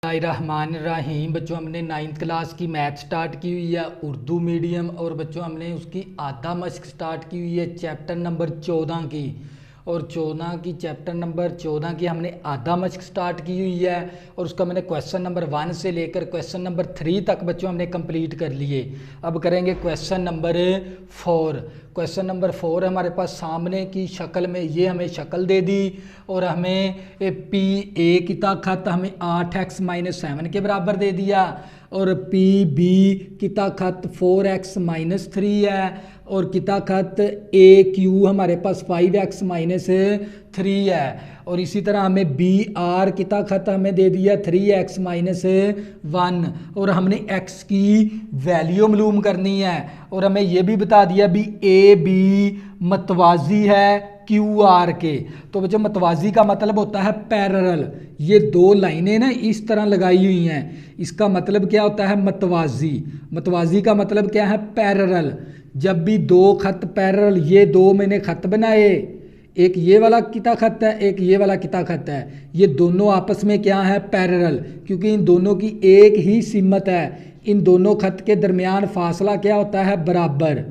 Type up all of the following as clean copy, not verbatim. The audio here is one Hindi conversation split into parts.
रहमान बच्चों, हमने 9th क्लास की मैथ स्टार्ट की हुई है उर्दू मीडियम। और बच्चों हमने उसकी आधा मश्क स्टार्ट की हुई है चैप्टर नंबर 14 की। और 14 की चैप्टर नंबर 14 की हमने आधा मश्क स्टार्ट की हुई है। और उसका मैंने क्वेश्चन नंबर 1 से लेकर क्वेश्चन नंबर 3 तक बच्चों हमने कंप्लीट कर लिए। अब करेंगे क्वेश्चन नंबर 4। क्वेश्चन नंबर 4 हमारे पास सामने की शक्ल में ये हमें शक्ल दे दी और हमें पी ए की ताकत हमें 8x-7 के बराबर दे दिया। और पी बी की ताकत 4x-3 है। और की ताकत ए क्यू हमारे पास 5x-3 है। और इसी तरह हमें बी आर की ताकत हमें दे दिया 3x-1। और हमने x की वैल्यू मालूम करनी है। और हमें यह भी बता दिया भी ए बी मतवाजी है क्यू आर के। तो बच्चों मतवाजी का मतलब होता है पैरेलल। ये दो लाइनें ना इस तरह लगाई हुई हैं, इसका मतलब क्या होता है मतवाजी। मतवाजी का मतलब क्या है पैरेलल। जब भी दो खत पैरेलल, ये दो मैंने खत बनाए, एक ये वाला किता खत है, एक ये वाला किता खत है, ये दोनों आपस में क्या है पैरेलल, क्योंकि इन दोनों की एक ही सिमत है। इन दोनों खत के दरमियान फासला क्या होता है बराबर।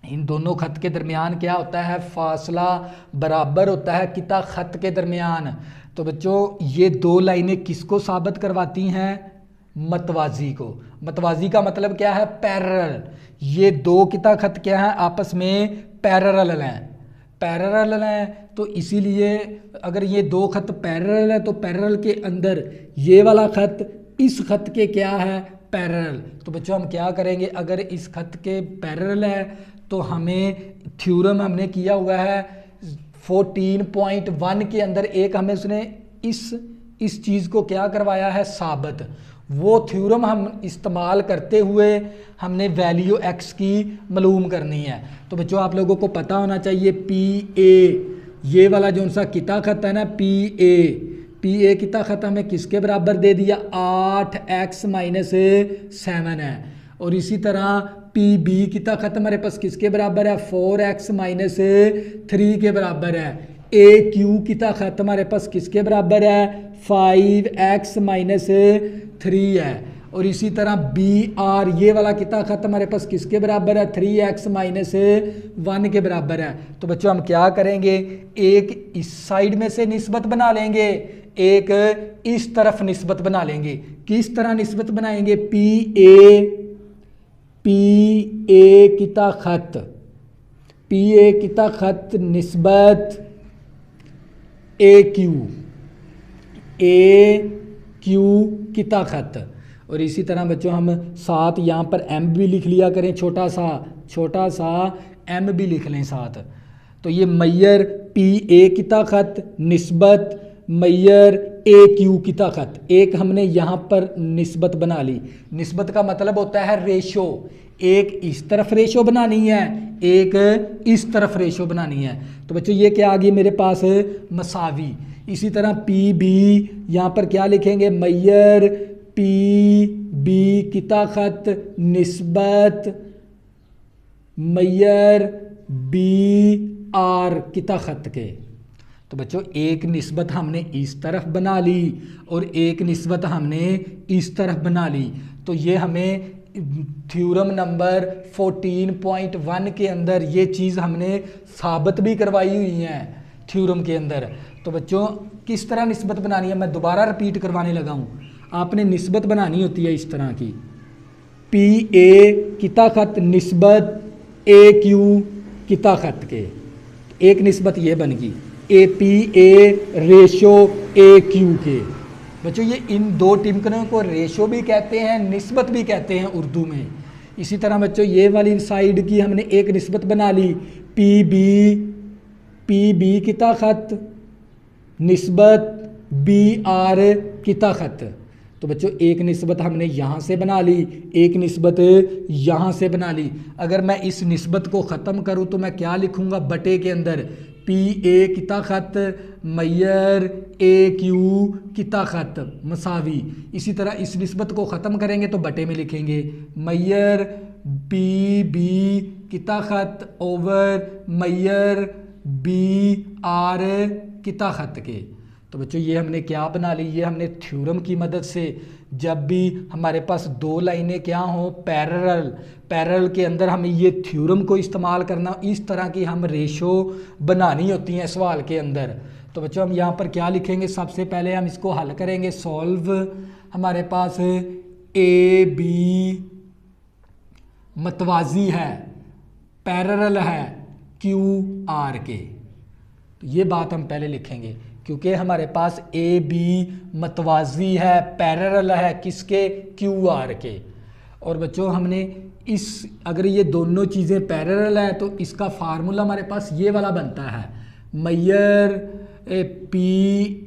इन दोनों खत के दरमियान क्या होता है फासला बराबर होता है किता खत के दरमियान। तो बच्चों ये दो लाइनें किसको साबित करवाती हैं, मतवाजी को। मतवाजी का मतलब क्या है पैरेलल। ये दो किता खत क्या है आपस में पैरेलल हैं, पैरेलल हैं। तो इसीलिए अगर ये दो खत पैरेलल है तो पैरेलल के अंदर ये वाला खत इस खत के क्या है पैरेलल। तो बच्चों हम क्या करेंगे, अगर इस खत के पैरेलल है तो हमें थ्योरम हमने किया हुआ है 14.1 के अंदर एक हमें उसने इस चीज़ को क्या करवाया है साबित। वो थ्योरम हम इस्तेमाल करते हुए हमने वैल्यू x की मालूम करनी है। तो बच्चों आप लोगों को पता होना चाहिए पी ए, ये वाला जो सा किता खत है ना पी ए किता खत हमें किसके बराबर दे दिया 8x-7 है। और इसी तरह पी बी किता खत हमारे पास किसके बराबर है 4x-3 के बराबर है। ए क्यू किता खत हमारे पास किसके बराबर है 5x-3 है। और इसी तरह बी आर ये वाला किता खत हमारे पास किसके बराबर है 3x-1 के बराबर है। तो बच्चों हम क्या करेंगे, एक इस साइड में से निस्बत बना लेंगे, एक इस तरफ निस्बत बना लेंगे। किस तरह निस्बत बनाएंगे, पी ए किता खत निस्बत ए क्यू किता खत। और इसी तरह बच्चों हम साथ यहाँ पर m भी लिख लिया करें, छोटा सा m भी लिख लें साथ। तो ये मैयर पी ए किता खत निस्बत मैयर ए क्यू किता खत, एक हमने यहाँ पर निस्बत बना ली। निस्बत का मतलब होता है रेशो, एक इस तरफ रेशो बनानी है, एक इस तरफ रेशो बनानी है। तो बच्चों ये क्या आ गई मेरे पास मसावी। इसी तरह पी बी यहाँ पर क्या लिखेंगे मैयर पी बी किता खत निस्बत मैयर बी आर किता खत के। तो बच्चों एक निस्बत हमने इस तरफ बना ली और एक निस्बत हमने इस तरफ बना ली। तो ये हमें थ्योरम नंबर 14.1 के अंदर ये चीज़ हमने साबित भी करवाई हुई है थ्योरम के अंदर। तो बच्चों किस तरह निस्बत बनानी है, मैं दोबारा रिपीट करवाने लगा हूँ। आपने निस्बत बनानी होती है इस तरह की, पी ए किता खत निस्बत ए क्यू किता खत के। एक निस्बत ये बन गई A P A ratio A Q के। बच्चों ये इन दो टिमकनों को रेशो भी कहते हैं, निस्बत भी कहते हैं उर्दू में। इसी तरह बच्चों ये वाली साइड की हमने एक निस्बत बना ली पी बी किता खत निस्बत बी आर किता खत। तो बच्चों एक निस्बत हमने यहाँ से बना ली, एक निस्बत यहाँ से बना ली। अगर मैं इस निस्बत को ख़त्म करूँ तो मैं क्या लिखूँगा बटे के अंदर पी ए किता खत मैयर ए क्यू किता खत मसावी। इसी तरह इस निस्बत को ख़त्म करेंगे तो बटे में लिखेंगे मैयर पी बी किता खत ओवर मैयर बी आर किता खत के। तो बच्चों ये हमने क्या बना ली, ये हमने थ्योरम की मदद से, जब भी हमारे पास दो लाइनें क्या हों पैरेलल के अंदर हमें ये थ्योरम को इस्तेमाल करना, इस तरह की हम रेशो बनानी होती हैं सवाल के अंदर। तो बच्चों हम यहाँ पर क्या लिखेंगे, सबसे पहले हम इसको हल करेंगे, सॉल्व। हमारे पास ए बी मतवाजी है, पैरेलल है क्यू आर के। तो ये बात हम पहले लिखेंगे, क्योंकि हमारे पास ए बी मतवाजी है, पैरेलल है किसके, क्यू आर के। और बच्चों हमने इस, अगर ये दोनों चीज़ें पैरेलल है तो इसका फार्मूला हमारे पास ये वाला बनता है, मैयर पी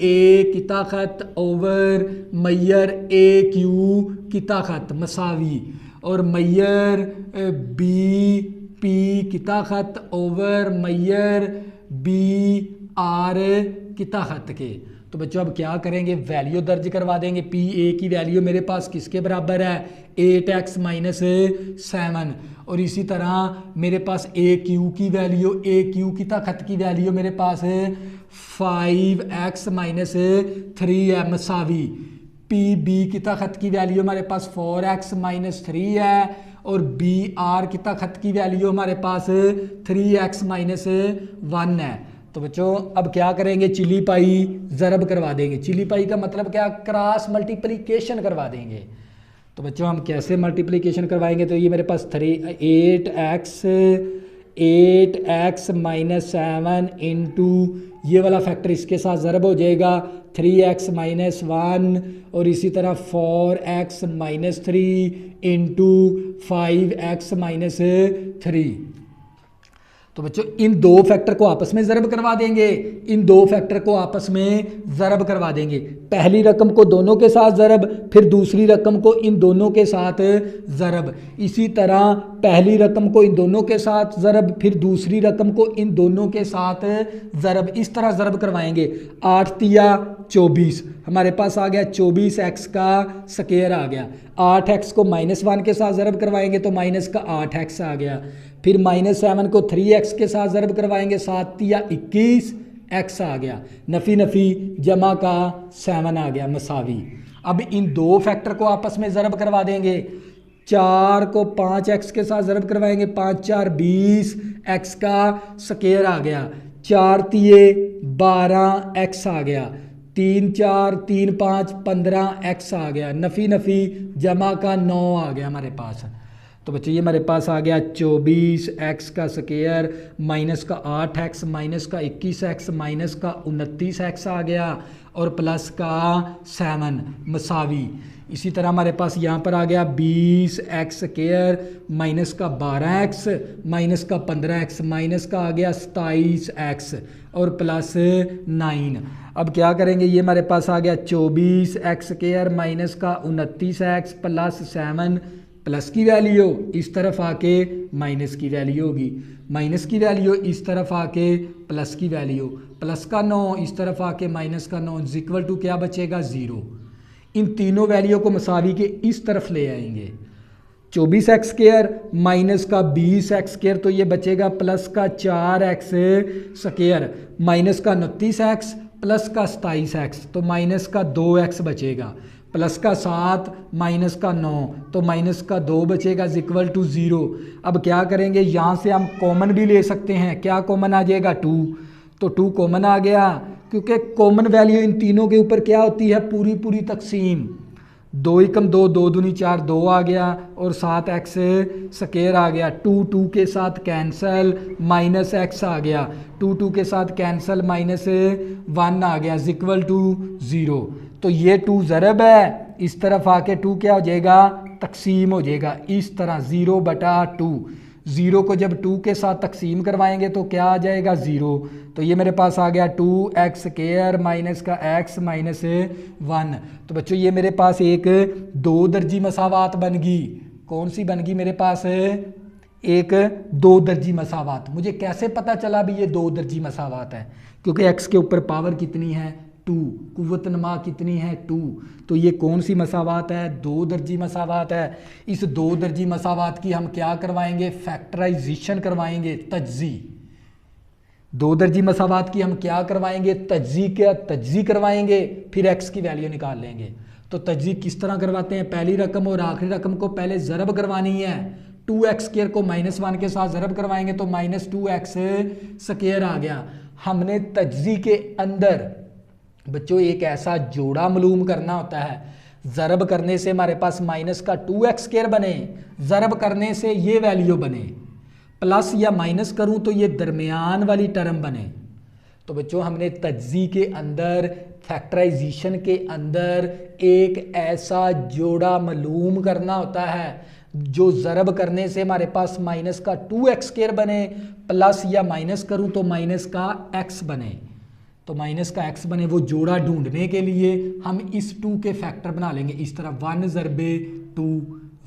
ए की ताकत ओवर मैयर ए क्यू की ताकत मसावी, और मैयर बी पी की ताकत ओवर मैयर बी आर की ताकत के। तो बच्चों अब क्या करेंगे, वैल्यू दर्ज करवा देंगे। पी ए की वैल्यू मेरे पास किसके बराबर है, 8x माइनस 7, और इसी तरह मेरे पास ए क्यू की वैल्यू, ए क्यू की ताकत की वैल्यू मेरे पास 5x माइनस 3 है मसावी। पी बी की ताकत की वैल्यू हमारे पास 4x माइनस 3 है, और बी आर की ताकत की वैल्यू हमारे पास 3x माइनस 1 है। तो बच्चों अब क्या करेंगे, चिली पाई ज़रब करवा देंगे। चिली पाई का मतलब क्या, क्रॉस मल्टीप्लिकेशन करवा देंगे। तो बच्चों हम कैसे मल्टीप्लिकेशन करवाएंगे, तो ये मेरे पास 8x माइनस 7 इंटू ये वाला फैक्टर इसके साथ ज़रब हो जाएगा 3x माइनस 1, और इसी तरह 4x minus 3 into 5x minus 3। तो बच्चों इन दो फैक्टर को आपस में ज़रब करवा देंगे, इन दो फैक्टर को आपस में ज़रब करवा देंगे। पहली रकम को दोनों के साथ ज़रब, फिर दूसरी रकम को इन दोनों के साथ ज़रब। इसी तरह पहली रकम को इन दोनों के साथ ज़रब, फिर दूसरी रकम को इन दोनों के साथ ज़रब, इस तरह ज़रब करवाएंगे। 8 तिया 24, हमारे पास आ गया 24x का स्क्वायर आ गया। 8x को -1 के साथ ज़रब करवाएंगे तो माइनस का 8x आ गया। फिर -7 को 3x के साथ ज़रब करवाएंगे, 7 तिया 21x आ गया। नफ़ी नफ़ी जमा का 7 आ गया मसावी। अब इन दो फैक्टर को आपस में ज़रब करवा देंगे। 4 को 5x के साथ ज़रब करवाएंगे, 5 4 20x का स्क्वायर आ गया। 4 तिये 12x आ गया। 3 4 3 5 15x आ गया। नफ़ी नफ़ी जमा का 9 आ गया हमारे पास। तो बच्चों ये हमारे पास आ गया 24x का स्क्वायर माइनस का 8x माइनस का 21x माइनस का 29x आ गया, और प्लस का 7 मसावी। इसी तरह हमारे पास यहाँ पर आ गया 20x स्क्वायर माइनस का 12x माइनस का 15x माइनस का आ गया 27x, और प्लस 9। अब क्या करेंगे, ये हमारे पास आ गया 24x स्क्वायर माइनस का 29x प्लस 7, प्लस की वैल्यू इस तरफ आके माइनस की वैल्यू होगी, माइनस की वैल्यू इस तरफ आके प्लस की वैल्यू, प्लस का 9 इस तरफ आके माइनस का 9 इक्वल टू क्या बचेगा 0। इन तीनों वैल्यू को मसावी के इस तरफ ले आएंगे। 24x स्क्वायर माइनस का 20x स्क्वायर, तो ये बचेगा प्लस का 4x स्क्वायर माइनस का 29x प्लस का 27x, तो माइनस का 2x बचेगा, प्लस का 7 माइनस का 9, तो माइनस का 2 बचेगा इक्वल टू 0। अब क्या करेंगे, यहाँ से हम कॉमन भी ले सकते हैं। क्या कॉमन आ जाएगा 2, तो 2 कॉमन आ गया, क्योंकि कॉमन वैल्यू इन तीनों के ऊपर क्या होती है, पूरी तकसीम। 2 एकम 2, 2 दूनी 4, 2 आ गया, और 7x स्क्वायर आ गया। 2 2 के साथ कैंसल, माइनस x आ गया, 2 2 के साथ कैंसल, माइनस 1 आ गया इक्वल टू 0। तो ये 2 ज़रब है, इस तरफ आके 2 क्या हो जाएगा, तकसीम हो जाएगा इस तरह 0/2। 0 को जब 2 के साथ तकसीम करवाएंगे तो क्या आ जाएगा 0। तो ये मेरे पास आ गया 2x स्क्वायर माइनस का x माइनस 1। तो बच्चों ये मेरे पास एक 2 दर्जी मसावात बन गई। कौन सी बन गई मेरे पास, एक 2 दर्जी मसावात। मुझे कैसे पता चला भी ये 2 दर्जी मसावात है, क्योंकि x के ऊपर पावर कितनी है 2, कुव्वत नमा कितनी है 2। तो ये कौन सी मसावात है, 2 दर्जी मसावात है। इस 2 दर्जी मसावात की हम क्या करवाएंगे, फैक्टराइजेशन करवाएंगे, तज्जी। दो दर्जी मसावात की हम क्या करवाएंगे, तज्जी करवाएंगे, फिर एक्स की वैल्यू निकाल लेंगे। तो तज्जी किस तरह करवाते हैं, पहली रकम और आखिरी रकम को पहले ज़रब करवानी है, 2x² को -1 के साथ ज़रब करवाएंगे तो -2x² आ गया। हमने तज्जी के अंदर बच्चों एक ऐसा जोड़ा मालूम करना होता है, ज़रब करने से हमारे पास माइनस का 2x² बने, ज़रब करने से ये वैल्यू बने, प्लस या माइनस करूं तो ये दरमियान वाली टर्म बने। तो बच्चों हमने तज्जी के अंदर, फैक्टराइजेशन के अंदर एक ऐसा जोड़ा मालूम करना होता है जो ज़रब करने से हमारे पास माइनस का 2x² बने, प्लस या माइनस करूं तो माइनस का x बने। तो माइनस का x बने, वो जोड़ा ढूंढने के लिए हम इस 2 के फैक्टर बना लेंगे। इस तरह 1 ज़रबे 2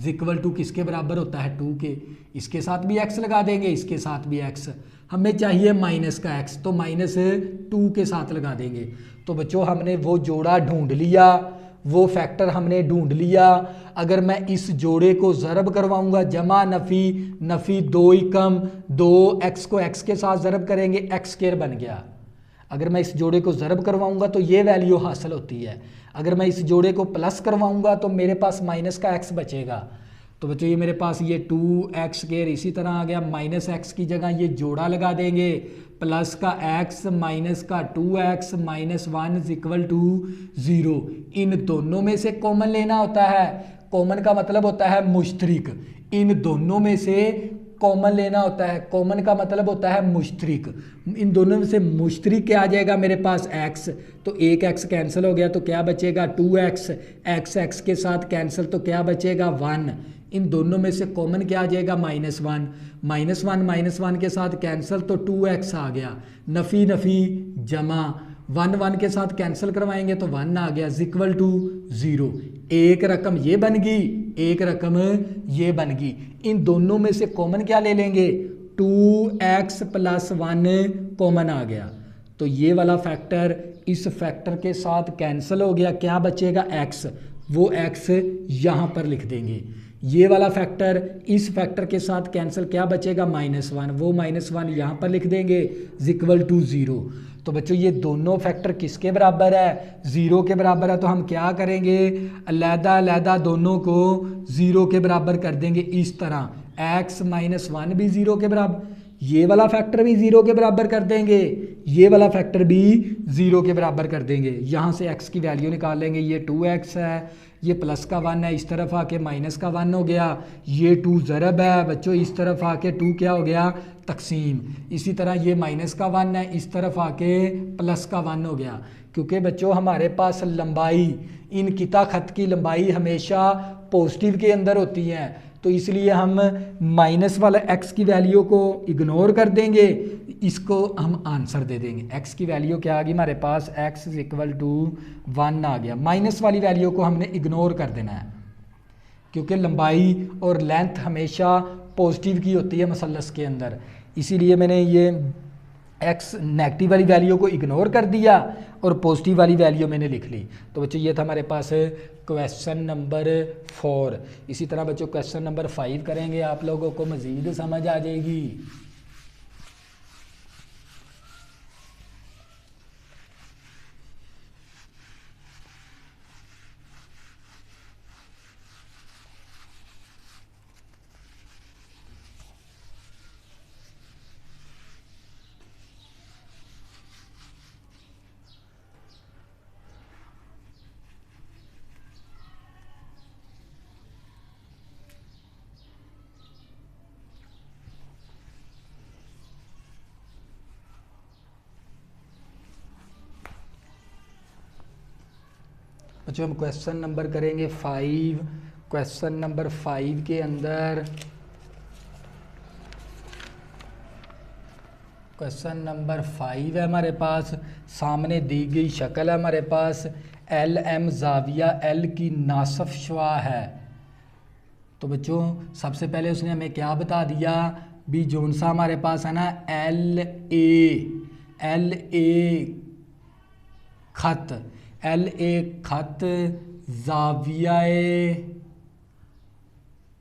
इक्वल टू किसके बराबर होता है, 2 के। इसके साथ भी x लगा देंगे, इसके साथ भी x। हमें चाहिए माइनस का x, तो -2 के साथ लगा देंगे। तो बच्चों हमने वो जोड़ा ढूंढ लिया, वो फैक्टर हमने ढूंढ लिया। अगर मैं इस जोड़े को ज़रब करवाऊंगा, जमा नफ़ी 2 एकम 2, x को x के साथ ज़रब करेंगे, x² बन गया। अगर मैं इस जोड़े को ज़रब करवाऊंगा तो ये वैल्यू हासिल होती है। अगर मैं इस जोड़े को प्लस करवाऊंगा तो मेरे पास माइनस का x बचेगा। तो बच्चों ये मेरे पास ये 2x² इसी तरह आ गया, -x की जगह ये जोड़ा लगा देंगे, प्लस का x माइनस का 2x -1 इक्वल टू 0। इन दोनों में से कॉमन लेना होता है, कॉमन का मतलब होता है मुश्तरिक। इन दोनों में से कॉमन लेना होता है, कॉमन का मतलब होता है मुश्तरिक। इन दोनों में से मुश्तरिक क्या आ जाएगा मेरे पास, x। तो एक x कैंसिल हो गया तो क्या बचेगा 2x, x के साथ कैंसिल तो क्या बचेगा 1। इन दोनों में से कॉमन क्या आ जाएगा -1 के साथ कैंसिल तो 2x आ गया, नफ़ी जमा 1 के साथ कैंसिल करवाएंगे तो 1 आ गया इक्वल टू 0। एक रकम ये बन गई, एक रकम ये बन गई। इन दोनों में से कॉमन क्या ले लेंगे, 2x + 1 कॉमन आ गया। तो ये वाला फैक्टर इस फैक्टर के साथ कैंसिल हो गया, क्या बचेगा x, वो x यहाँ पर लिख देंगे। ये वाला फैक्टर इस फैक्टर के साथ कैंसिल, क्या बचेगा -1, वो -1 यहाँ पर लिख देंगे इक्वल टू 0। तो बच्चों ये दोनों फैक्टर किसके बराबर है, 0 के बराबर है। तो हम क्या करेंगे, अलहदा दोनों को 0 के बराबर कर देंगे। इस तरह x -1 भी 0 के बराबर, ये वाला फैक्टर भी 0 के बराबर कर देंगे, ये वाला फैक्टर भी 0 के बराबर कर देंगे। यहाँ से x की वैल्यू निकाल लेंगे, ये 2x है, ये प्लस का 1 है, इस तरफ आके माइनस का 1 हो गया, ये 2 ज़रब है बच्चों, इस तरफ आके 2 क्या हो गया, तकसीम। इसी तरह ये माइनस का 1 है, इस तरफ आके प्लस का 1 हो गया। क्योंकि बच्चों हमारे पास लंबाई, इन किता खत की लंबाई हमेशा पॉजिटिव के अंदर होती है, तो इसलिए हम माइनस वाला x की वैल्यू को इग्नोर कर देंगे, इसको हम आंसर दे देंगे। x की वैल्यू क्या आ गई हमारे पास, x = 1 आ गया। माइनस वाली वैल्यू को हमने इग्नोर कर देना है, क्योंकि लंबाई और लेंथ हमेशा पॉजिटिव की होती है मसलस के अंदर। इसीलिए मैंने ये x नेगेटिव वाली वैल्यू को इग्नोर कर दिया और पॉजिटिव वाली वैल्यू मैंने लिख ली। तो बच्चों ये था हमारे पास क्वेश्चन नंबर 4। इसी तरह बच्चों क्वेश्चन नंबर 5 करेंगे, आप लोगों को मज़ीद समझ आ जाएगी। बच्चों हम क्वेश्चन नंबर करेंगे 5। क्वेश्चन नंबर 5 के अंदर क्वेश्चन नंबर 5 है हमारे पास, सामने दी गई शक्ल है हमारे पास, LM ज़ाविया L की नासफ शुआ है। तो बच्चों सबसे पहले उसने हमें क्या बता दिया भी, जोन सा हमारे पास है ना LA खत ज़ावियाए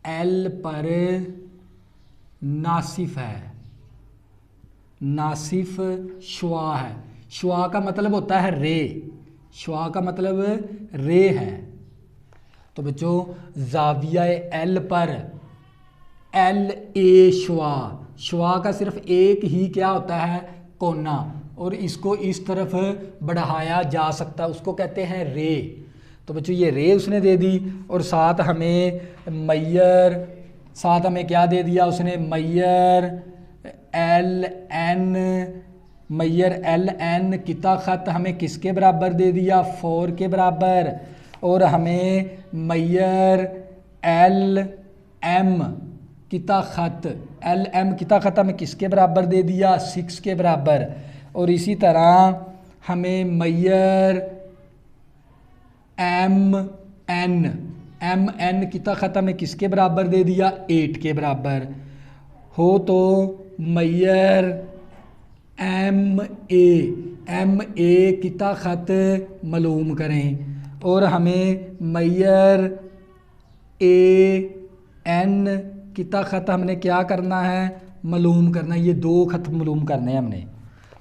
L पर नासिफ है। नासिफ शुआ है। शुआ का मतलब होता है रे, शुआ का मतलब रे है। तो बच्चों जाविया एल पर एल ए शुआ, शुआ का सिर्फ एक ही क्या होता है, कोना, और इसको इस तरफ बढ़ाया जा सकता है, उसको कहते हैं रे। तो बच्चों ये रे उसने दे दी, और साथ हमें मैयर, साथ हमें क्या दे दिया उसने, Maihar L N, Maihar L N किता ख़त हमें किसके बराबर दे दिया, 4 के बराबर। और हमें मैयर एल एम किता ख़त, एल एम किता ख़त हमें किसके बराबर दे दिया, 6 के बराबर। और इसी तरह हमें मैयर एम एन किता ख़त हमें किसके बराबर दे दिया, 8 के बराबर। हो तो मैयर एम ए किता ख़त मालूम करें, और हमें मैयर ए एन किता ख़त हमने क्या करना है, मालूम करना है। ये 2 ख़त मालूम करने हैं हमने।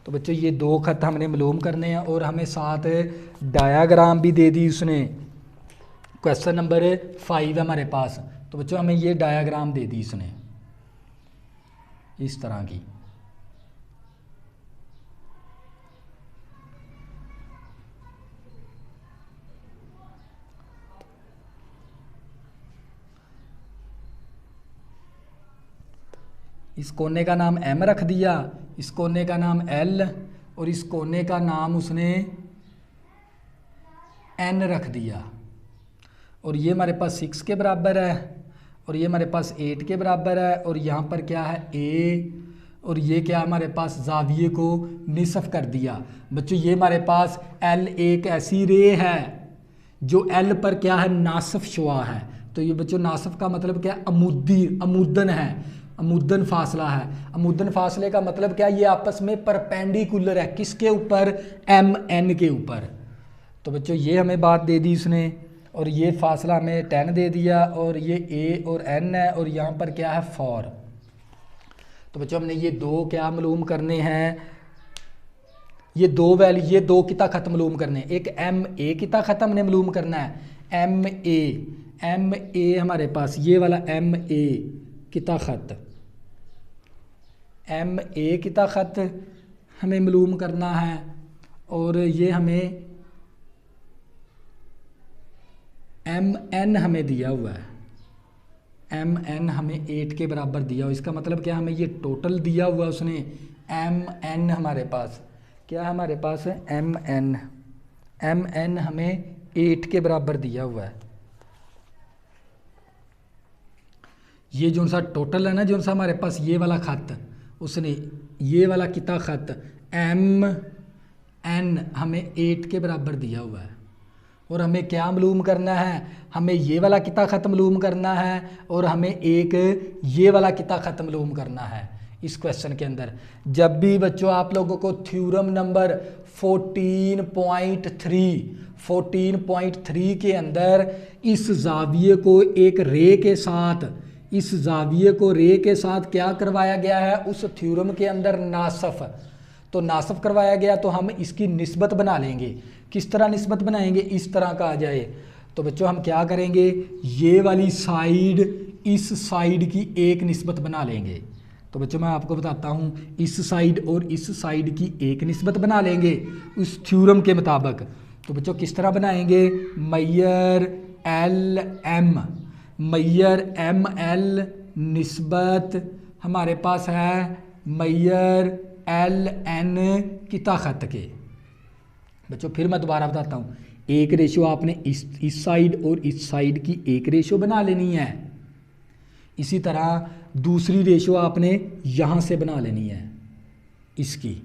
तो बच्चों ये 2 ख़त हमने मालूम करने हैं, और हमें साथ डायाग्राम भी दे दी उसने। क्वेश्चन नंबर 5 हमारे पास। तो बच्चों हमें ये डायाग्राम दे दी उसने इस तरह की। इस कोने का नाम M रख दिया, इस कोने का नाम L, और इस कोने का नाम उसने N रख दिया। और ये हमारे पास 6 के बराबर है, और ये हमारे पास 8 के बराबर है, और यहाँ पर क्या है A, और ये क्या हमारे पास जाविये को निसफ कर दिया। बच्चों ये हमारे पास L एक ऐसी रे है जो L पर क्या है, नासफ शुआ है। तो ये बच्चों नासफ का मतलब क्या है, अमुदन है, अमुदन फासला है। अमुदन फासले का मतलब क्या, ये आपस में परपेंडिकुलर है, किसके ऊपर, एम एन के ऊपर। तो बच्चों ये हमें बात दे दी इसने, और ये फासला हमें 10 दे दिया, और ये ए और एन है, और यहाँ पर क्या है 4। तो बच्चों हमने ये 2 क्या मालूम करने हैं, ये 2 वैल्यू, ये 2 किता ख़त मालूम करने हैं। एक एम ए किता ख़त हमने मालूम करना है, एम ए हमारे पास ये वाला एम ए किता ख़त, एम ए किता ख़त हमें मालूम करना है। और ये हमें एम एन हमें दिया हुआ है, एम एन हमें 8 के बराबर दिया हुआ। इसका मतलब क्या, हमें ये टोटल दिया हुआ उसने, एम एन हमारे पास क्या है, हमारे पास है एम एन हमें 8 के बराबर दिया हुआ है। ये जो सा टोटल है ना, जो सा हमारे पास ये वाला ख़त उसने, ये वाला किता ख़त एम एन हमें 8 के बराबर दिया हुआ है। और हमें क्या मालूम करना है, हमें ये वाला किता ख़त मालूम करना है, और हमें एक ये वाला किता ख़त मालूम करना है। इस क्वेश्चन के अंदर जब भी बच्चों आप लोगों को थ्योरम नंबर 14.3 के अंदर इस जाविये को एक रे के साथ, इस जाविये को रे के साथ क्या करवाया गया है, उस थ्योरम के अंदर नासफ, तो नासफ करवाया गया, तो हम इसकी निस्बत बना लेंगे। किस तरह निस्बत बनाएंगे, इस तरह का आ जाए। तो बच्चों हम क्या करेंगे, ये वाली साइड इस साइड की एक निस्बत बना लेंगे। तो बच्चों मैं आपको बताता हूँ, इस साइड और इस साइड की एक निस्बत बना लेंगे उस थ्योरम के मुताबिक। तो बच्चों किस तरह बनाएंगे, Maihar L M, Maihar M L निस्बत हमारे पास है मैयर एल एन किता ख़त के। बच्चों फिर मैं दोबारा बताता हूँ, एक रेशो आपने इस साइड और इस साइड की एक रेशो बना लेनी है। इसी तरह दूसरी रेशो आपने यहाँ से बना लेनी है, इसकी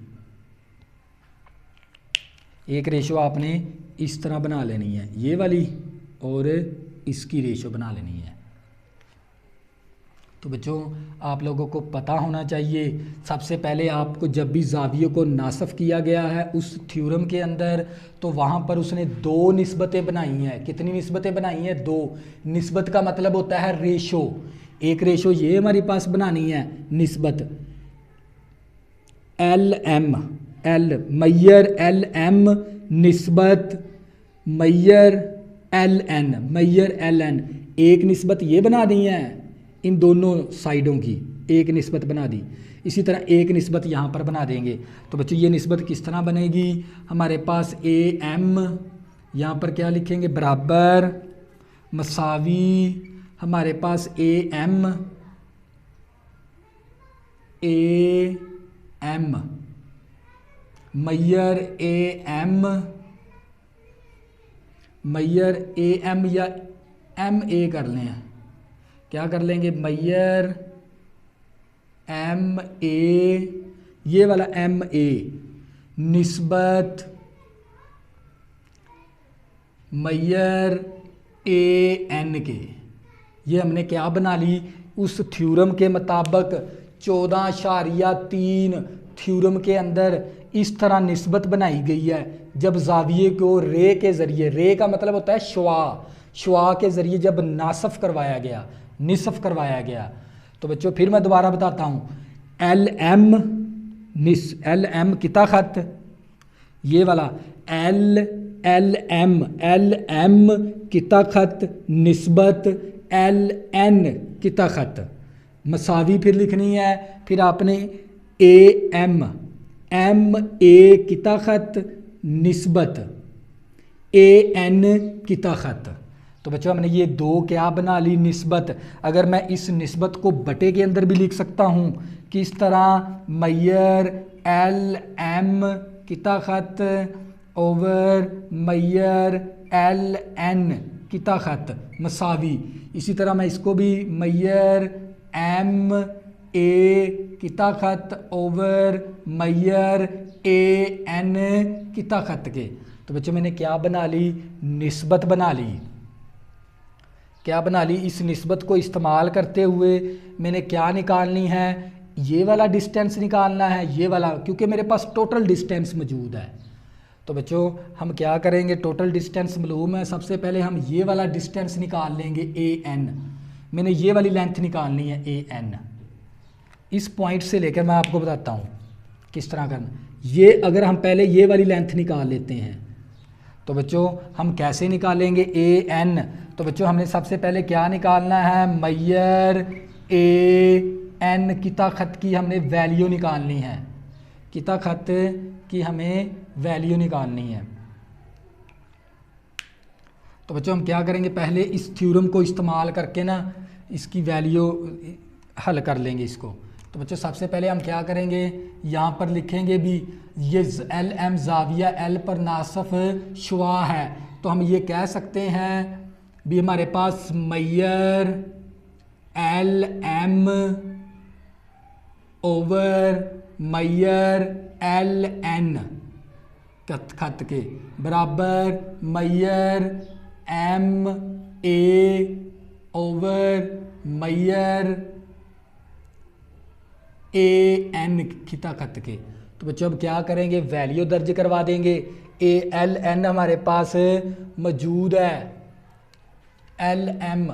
एक रेशो आपने इस तरह बना लेनी है, ये वाली, और इसकी रेशो बना लेनी है। तो बच्चों आप लोगों को पता होना चाहिए, सबसे पहले आपको जब भी जाविये को नासफ किया गया है उस थ्योरम के अंदर, तो वहाँ पर उसने 2 निस्बतें बनाई हैं। कितनी निस्बतें बनाई हैं, 2। निस्बत का मतलब होता है रेशो। एक रेशो ये हमारे पास बनानी है, निस्बत एल एम एल मैयर एल एम निस्बत मैयर एल एन एक निस्बत ये बना दी है इन दोनों साइडों की, एक निस्बत बना दी। इसी तरह एक निस्बत यहाँ पर बना देंगे। तो बच्चों ये निस्बत किस तरह बनेगी, हमारे पास ए एम यहाँ पर क्या लिखेंगे बराबर मसावी हमारे पास A M Maihar A M या एम ए कर लें, क्या कर लेंगे मैयर एम ए, ये वाला एम ए निस्बत मैयर ए एन के। ये हमने क्या बना ली, उस थ्योरम के मुताबिक 14.3 थ्योरम के अंदर इस तरह निस्बत बनाई गई है। जब जाविये को रे के ज़रिए, रे का मतलब होता है शुआ के ज़रिए जब नासफ करवाया गया, निसफ करवाया गया। तो बच्चों फिर मैं दोबारा बताता हूँ, एल एम किता खत, ये वाला एल एम किता खत निस्बत एल एन किता खत मसावी फिर लिखनी है। फिर आपने ए एम ए किता खत निस्बत ए एन किता खत। तो बच्चों हमने ये दो क्या बना ली निस्बत। अगर मैं इस निस्बत को बटे के अंदर भी लिख सकता हूँ किस तरह, मैयर एल एम किता खत ओवर मैयर एल एन किता खत मसावी। इसी तरह मैं इसको भी मैयर एम ए किता खत ओवर मैयर ए एन किता खत के। तो बच्चों मैंने क्या बना ली, निस्बत बना ली। क्या बना ली, इस निस्बत को इस्तेमाल करते हुए मैंने क्या निकालनी है, ये वाला डिस्टेंस निकालना है, ये वाला, क्योंकि मेरे पास टोटल डिस्टेंस मौजूद है। तो बच्चों हम क्या करेंगे, टोटल डिस्टेंस मालूम है, सबसे पहले हम ये वाला डिस्टेंस निकाल लेंगे ए एन। मैंने ये वाली लेंथ निकालनी है ए एन। इस पॉइंट से लेकर मैं आपको बताता हूँ किस तरह करना। ये अगर हम पहले ये वाली लेंथ निकाल लेते हैं तो बच्चों हम कैसे निकालेंगे ए एन। तो बच्चों हमने सबसे पहले क्या निकालना है, मैयर ए एन किता खत की हमने वैल्यू निकालनी है, किता खत की हमें वैल्यू निकालनी है। तो बच्चों हम क्या करेंगे, पहले इस थ्योरम को इस्तेमाल करके ना इसकी वैल्यू हल कर लेंगे इसको। तो बच्चों सबसे पहले हम क्या करेंगे, यहाँ पर लिखेंगे भी ये एल एम जाविया एल पर नासफ शुआ है। तो हम ये कह सकते हैं भी हमारे पास मैयर एल एम ओवर मैयर एल एन खत के बराबर मैयर एम ए ओवर मैयर ए एन खिता खत के। तो बच्चों अब क्या करेंगे, वैल्यू दर्ज करवा देंगे। ए एल एन हमारे पास मौजूद है, एल एम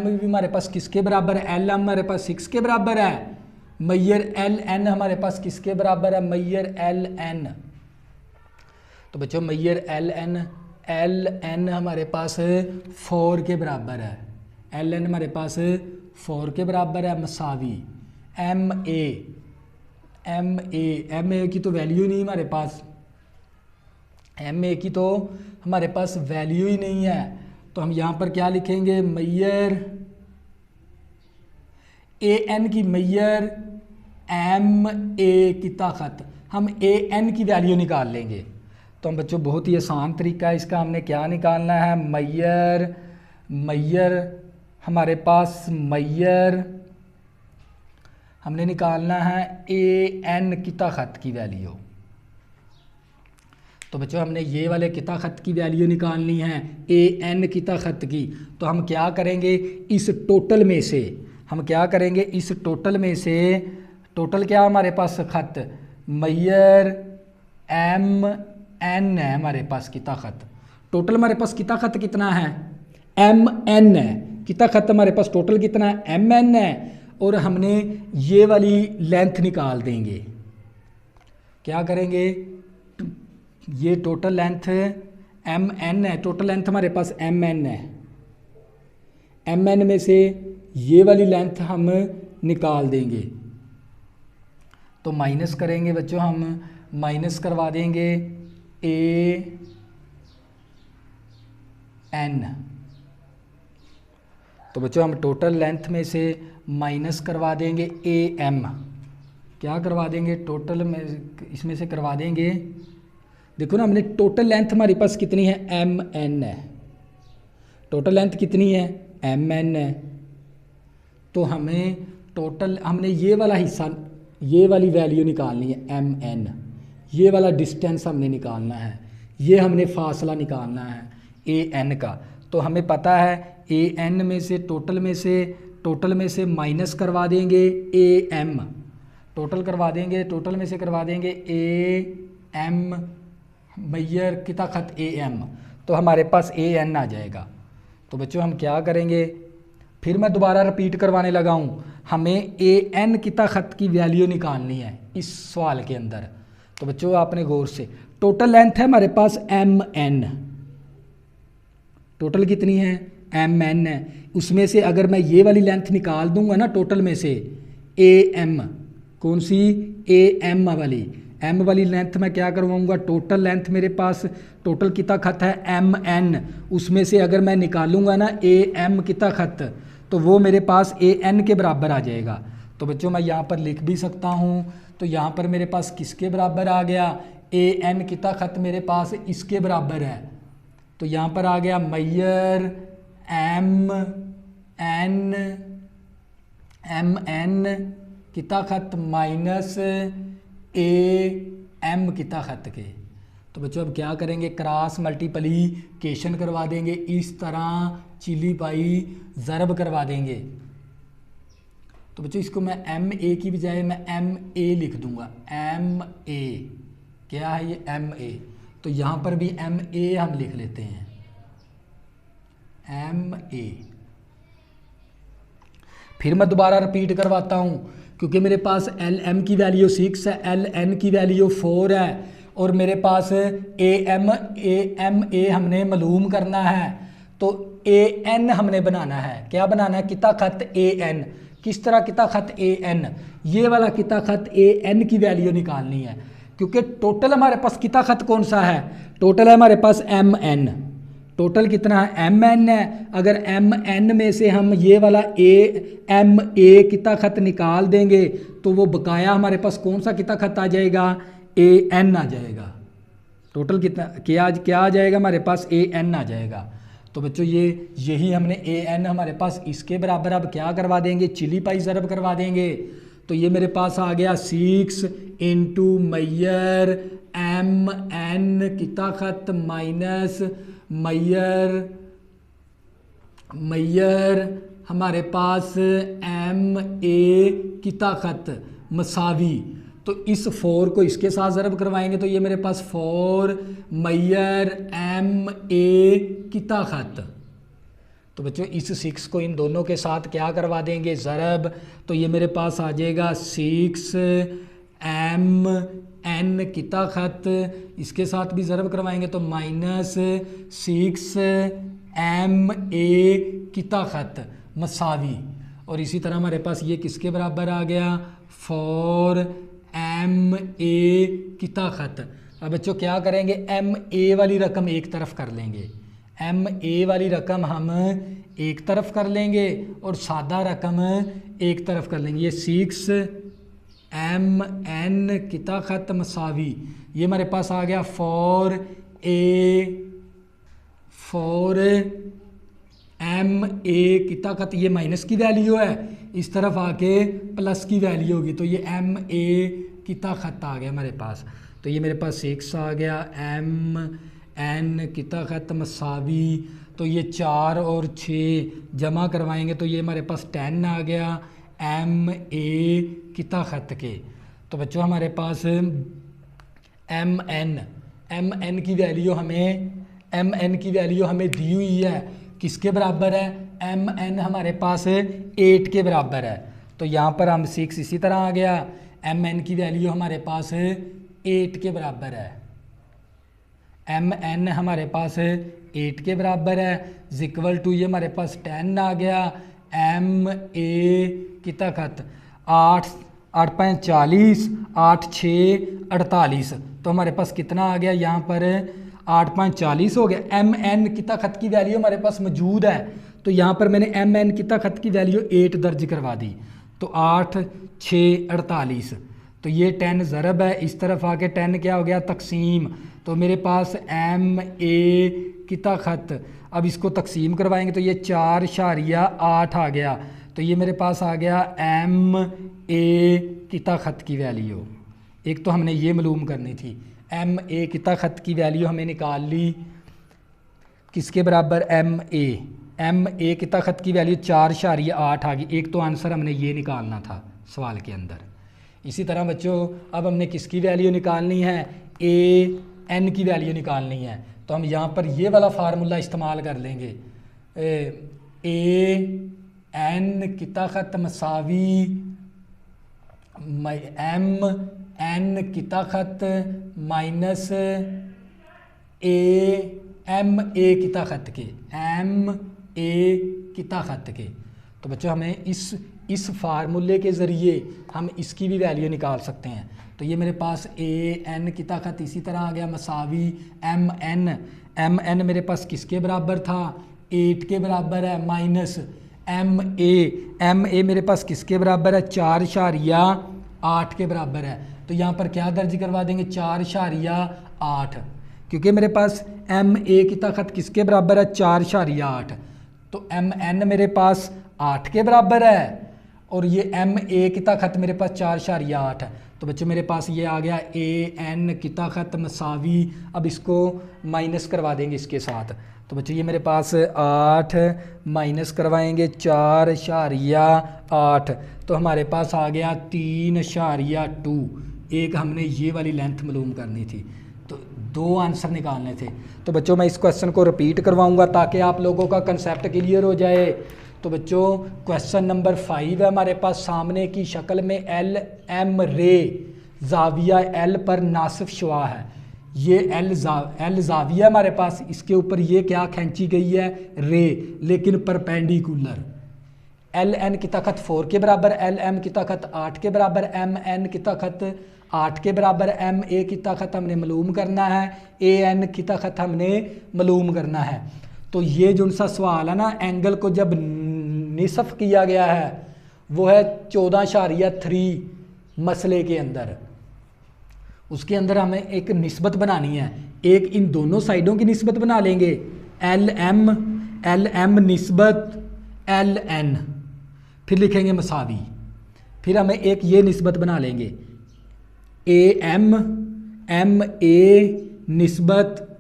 भी हमारे पास किसके बराबर है, एल एम हमारे पास 6 के बराबर है। मैयर एल एन हमारे पास किसके बराबर है, मैयर एल एन। तो बच्चों मैयर एल एन हमारे पास 4 के बराबर है, एल एन हमारे पास 4 के बराबर है मसावी एम ए की तो वैल्यू नहीं हमारे पास, एम ए की तो हमारे पास वैल्यू ही नहीं है। तो हम यहाँ पर क्या लिखेंगे, मैयर ए एन की मैयर एम ए की ताकत, हम ए एन की वैल्यू निकाल लेंगे। तो हम बच्चों बहुत ही आसान तरीका है इसका, हमने क्या निकालना है, मैयर हमारे पास मैयर हमने निकालना है ए एन किता खत की वैल्यू। तो बच्चों हमने ये वाले किता खत की वैल्यू निकालनी है ए एन किता खत की। तो हम क्या करेंगे, इस टोटल में से हम क्या करेंगे, इस टोटल में से टोटल क्या हमारे पास खत मैयर एम एन है हमारे पास किता खत, टोटल हमारे पास किता खत कितना है, एम एन है। किता खत हमारे पास टोटल कितना है, एम एन है। और हमने ये वाली लेंथ निकाल देंगे, क्या करेंगे, ये टोटल लेंथ एम एन है, टोटल लेंथ हमारे पास एम एन है, एम एन में से ये वाली लेंथ हम निकाल देंगे। तो माइनस करेंगे बच्चों, हम माइनस करवा देंगे ए एन। तो बच्चों हम टोटल लेंथ में से माइनस करवा देंगे ए एम। क्या करवा देंगे, टोटल में इसमें से करवा देंगे, देखो ना हमने टोटल लेंथ हमारे पास कितनी है, एम एन है, टोटल लेंथ कितनी है, एम एन है। तो हमें टोटल, हमने ये वाला हिस्सा, ये वाली वैल्यू निकालनी है एम एन, ये वाला डिस्टेंस हमने निकालना है, ये हमने फासला निकालना है ए एन का। तो हमें पता है ए एन में से टोटल में से माइनस करवा देंगे ए एम, टोटल करवा देंगे, टोटल में से करवा देंगे ए एम मैयर कितना खत ए एम, तो हमारे पास ए एन आ जाएगा। तो बच्चों हम क्या करेंगे, फिर मैं दोबारा रिपीट करवाने लगा हूँ, हमें ए एन कितना खत की वैल्यू निकालनी है इस सवाल के अंदर। तो बच्चों आपने गौर से, टोटल लेंथ है हमारे पास एम एन, टोटल कितनी है, एम एन है, उसमें से अगर मैं ये वाली लेंथ निकाल दूंगा ना टोटल में से ए एम, कौन सी, ए एम वाली, एम वाली लेंथ मैं क्या करवाऊंगा, टोटल लेंथ मेरे पास टोटल कितना खत है एम एन, उसमें से अगर मैं निकालूंगा ना ए एम कितना खत, तो वो मेरे पास ए एन के बराबर आ जाएगा। तो बच्चों मैं यहाँ पर लिख भी सकता हूँ, तो यहाँ पर मेरे पास किसके बराबर आ गया, ए एन कितना खत मेरे पास इसके बराबर है। तो यहाँ पर आ गया मैयर एम एन कितना खत माइनस ए एम कितना खत के। तो बच्चों अब क्या करेंगे, क्रॉस मल्टीप्लिकेशन करवा देंगे, इस तरह चिली पाई ज़रब करवा देंगे। तो बच्चों इसको मैं एम ए की बजाय मैं एम ए लिख दूंगा, एम ए, क्या है ये एम ए, तो यहाँ पर भी एम ए हम लिख लेते हैं, एम ए। फिर मैं दोबारा रिपीट करवाता हूँ, क्योंकि मेरे पास एल एम की वैल्यू 6 है, एल एन की वैल्यू 4 है, और मेरे पास ए एम ए हमने मालूम करना है, तो ए एन हमने बनाना है। क्या बनाना है, कितना खत ए एन, किस तरह कितना खत ए एन, ये वाला कितना खत ए एन की वैल्यू निकालनी है, क्योंकि टोटल हमारे पास कितना खत कौन सा है, टोटल है हमारे पास एम एन, टोटल कितना है एम एन है। अगर एम एन में से हम ये वाला ए एम ए कितना खत निकाल देंगे, तो वो बकाया हमारे पास कौन सा कितना खत आ जाएगा, ए एन आ जाएगा। टोटल कितना क्या आ जाएगा हमारे पास, ए एन आ जाएगा। तो बच्चों यही हमने ए एन हमारे पास इसके बराबर अब क्या करवा देंगे, चिली पाई ज़रब करवा देंगे। तो ये मेरे पास आ गया 6 इंटू मैयर एम एन कितना खत माइनस मैयर हमारे पास एम ए कितना खत मसावी। तो इस 4 को इसके साथ ज़रब करवाएंगे, तो ये मेरे पास 4 मैयर एम ए कितना खत। तो बच्चों इस 6 को इन दोनों के साथ क्या करवा देंगे, ज़रब। तो ये मेरे पास आ जाएगा 6 एम एन कितना खत, इसके साथ भी ज़रब करवाएंगे तो माइनस 6 एम ए कितना खत मसावी। और इसी तरह हमारे पास ये किसके बराबर आ गया, 4 एम ए कितना खत। अब बच्चों क्या करेंगे, एम ए वाली रकम एक तरफ कर लेंगे, एम ए वाली रकम हम एक तरफ कर लेंगे और सादा रकम एक तरफ कर लेंगे। ये 6 एम एन कितना खत मसावी, ये हमारे पास आ गया 4 एम ए कितना खत, ये माइनस की वैल्यू है, इस तरफ आके प्लस की वैल्यू होगी, तो ये एम ए कितना खत आ गया हमारे पास। तो ये मेरे पास 6 आ गया एम एन कितना खत मसावी। तो ये 4 और 6 जमा करवाएंगे तो ये हमारे पास 10 आ गया एम ए कितना खत के। तो बच्चों हमारे पास एम एन की वैल्यू हमें दी हुई है, किसके बराबर है, एम एन हमारे पास 8 के बराबर है। तो यहाँ पर हम 6 इसी तरह आ गया, एम एन की वैल्यू हमारे पास 8 के बराबर है, एम एन हमारे पास 8 के बराबर है, इक्वल टू ये हमारे पास 10 आ गया, एम ए की ताकत 8 8 5 40, 8 6 48, तो हमारे पास कितना आ गया यहाँ पर 8 5 40 हो गया। एम एन की ताकत की वैल्यू हमारे पास मौजूद है, तो यहाँ पर मैंने एम एन की ताकत की वैल्यू 8 दर्ज करवा दी, तो 8 6 48, तो ये 10 ज़रब है, इस तरफ आके 10 क्या हो गया तकसीम, तो मेरे पास एम ए की ताकत, अब इसको तकसीम करवाएंगे तो ये 4.8 आ गया, तो ये मेरे पास आ गया एम ए की ताकत की वैल्यू। एक तो हमने ये मालूम करनी थी, एम ए की ताकत की वैल्यू हमें निकाल ली, किसके बराबर एम ए की ताकत की वैल्यू 4.8 आ गई। एक तो आंसर हमने ये निकालना था सवाल के अंदर। इसी तरह बच्चों अब हमने किसकी वैल्यू निकालनी है, ए एन की वैल्यू निकालनी है, तो हम यहाँ पर ये वाला फार्मूला इस्तेमाल कर लेंगे, ए एन की ताकत मसावी एम एन की ताकत माइनस एम ए की ताकत के, एम ए की ताकत के। तो बच्चों हमें इस फार्मूले के ज़रिए हम इसकी भी वैल्यू निकाल सकते हैं। तो ये मेरे पास ए एन की ताकत इसी तरह आ गया मसावी एम एन मेरे पास किसके बराबर था 8 के बराबर है, माइनस एम ए मेरे पास किसके बराबर है 4.8 के बराबर है। तो यहाँ पर क्या दर्ज करवा देंगे 4.8, क्योंकि मेरे पास एम ए की ताकत किसके बराबर है 4.8, तो एम एन मेरे पास 8 के बराबर है और ये एम ए की ताकत मेरे पास 4.8 है। तो बच्चों मेरे पास ये आ गया ए एन की ताकत मसावी, अब इसको माइनस करवा देंगे इसके साथ। तो बच्चों ये मेरे पास 8 माइनस करवाएंगे 4.8, तो हमारे पास आ गया 3.2। एक हमने ये वाली लेंथ मालूम करनी थी, तो 2 आंसर निकालने थे। तो बच्चों मैं इस क्वेश्चन को रिपीट करवाऊंगा ताकि आप लोगों का कंसेप्ट क्लियर हो जाए। तो बच्चों क्वेश्चन नंबर 5 है हमारे पास, सामने की शक्ल में एल एम रे जाविया एल पर नासिफ शुआ है। ये एल जाविया हमारे पास, इसके ऊपर ये क्या खींची गई है रे, लेकिन परपेंडिकुलर। एल एन की ताकत 4 के बराबर, एल एम की ताकत 8 के बराबर, एम एन की ताकत 8 के बराबर, एम ए की ताकत हमने मालूम करना है, ए एन की ताकत हमने मालूम करना है। तो ये जो सा सवाल है ना, एंगल को जब निसफ किया गया है वो है 14.3 मसले के अंदर। उसके अंदर हमें एक निस्बत बनानी है, एक इन दोनों साइडों की निस्बत बना लेंगे, एल एम निस्बत एल एन, फिर लिखेंगे मसावी, फिर हमें एक ये निस्बत बना लेंगे ए एम ए निस्बत